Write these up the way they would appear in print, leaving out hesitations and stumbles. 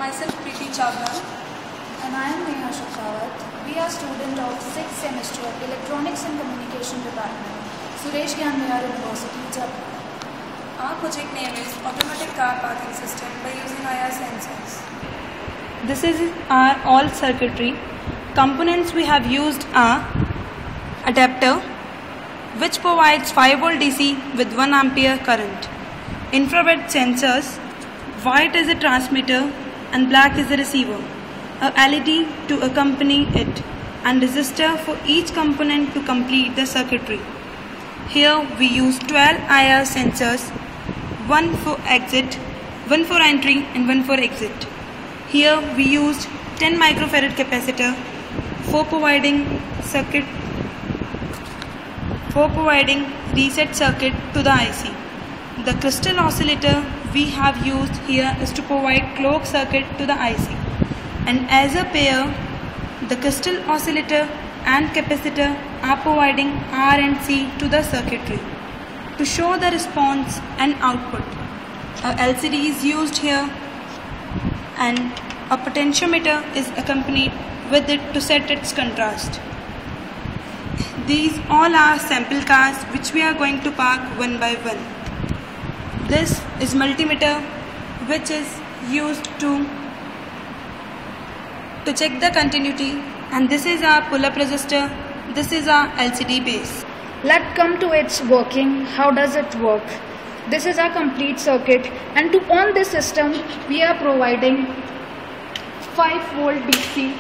Myself Preeti Chavla. And I am Neha Shukawat. We are students of 6th semester Electronics and Communication Department, Suresh Gyan Mehar University, Jaipur. Our project name is Automatic Car Parking System by using IR sensors. This is our all circuitry. Components we have used are adapter, which provides 5 volt DC with 1 ampere current, infrared sensors, white is a transmitter and black is the receiver, a LED to accompany it, and resistor for each component to complete the circuitry. Here we use 12 IR sensors, one for exit, one for entry and one for exit. Here we used 10 microfarad capacitor for providing reset circuit to the IC. The crystal oscillator we have used here is to provide clock circuit to the IC. And as a pair, the crystal oscillator and capacitor are providing R and C to the circuitry. To show the response and output, a LCD is used here and a potentiometer is accompanied with it to set its contrast. These all are sample cars which we are going to park one by one. This is multimeter which is used to check the continuity, and this is our pull-up resistor. This is our LCD base. Let's come to its working. How does it work? This is our complete circuit, and to on this system we are providing 5 volt DC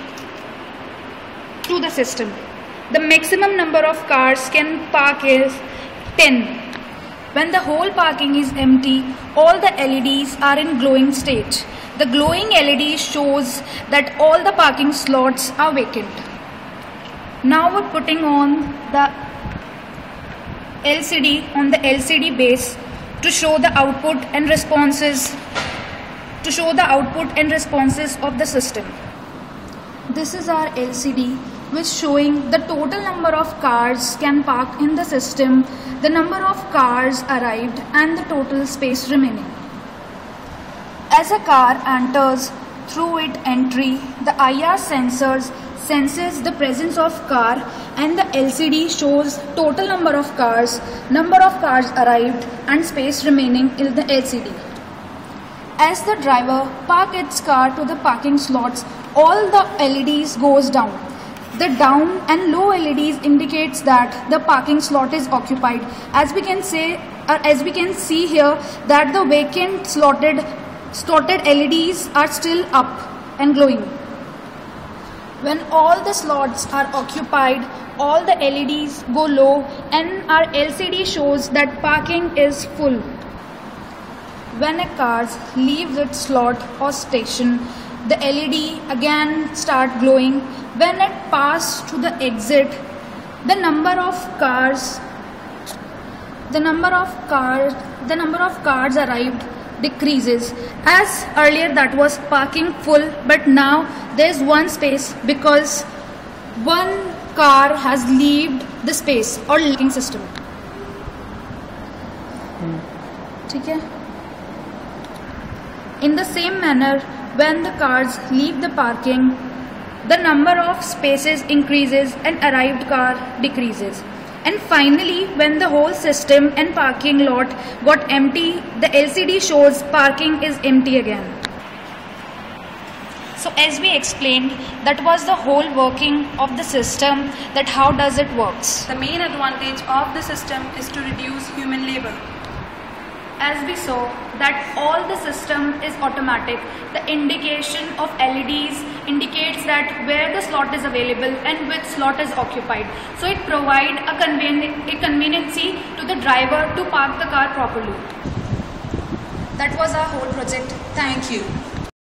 to the system. The maximum number of cars can park is 10. When the whole parking is empty, all the LEDs are in glowing state. The glowing LED shows that all the parking slots are vacant. Now we're putting on the LCD on the LCD base to show the output and responses of the system. This is our LCD which showing the total number of cars can park in the system, the number of cars arrived and the total space remaining. As a car enters through its entry, the IR sensors senses the presence of car and the LCD shows total number of cars arrived and space remaining in the LCD. As the driver parks its car to the parking slots, all the LEDs goes down. The down and low LEDs indicates that the parking slot is occupied. As we can see here that the vacant slotted LEDs are still up and glowing. When all the slots are occupied, all the LEDs go low and our LCD shows that parking is full. When a car leaves its slot or station, the LED again start glowing. When it passes to the exit, the number of cars arrived decreases. As earlier that was parking full, but now there is one space because one car has left the space or parking system. Okay. In the same manner, when the cars leave the parking, the number of spaces increases and arrived car decreases. And finally, when the whole system and parking lot got empty, the LCD shows parking is empty again. So as we explained, that was the whole working of the system, that how does it works. The main advantage of the system is to reduce human labor. As we saw that all the system is automatic, the indication of LEDs indicates that where the slot is available and which slot is occupied. So it provides a conveniency to the driver to park the car properly. That was our whole project. Thank you.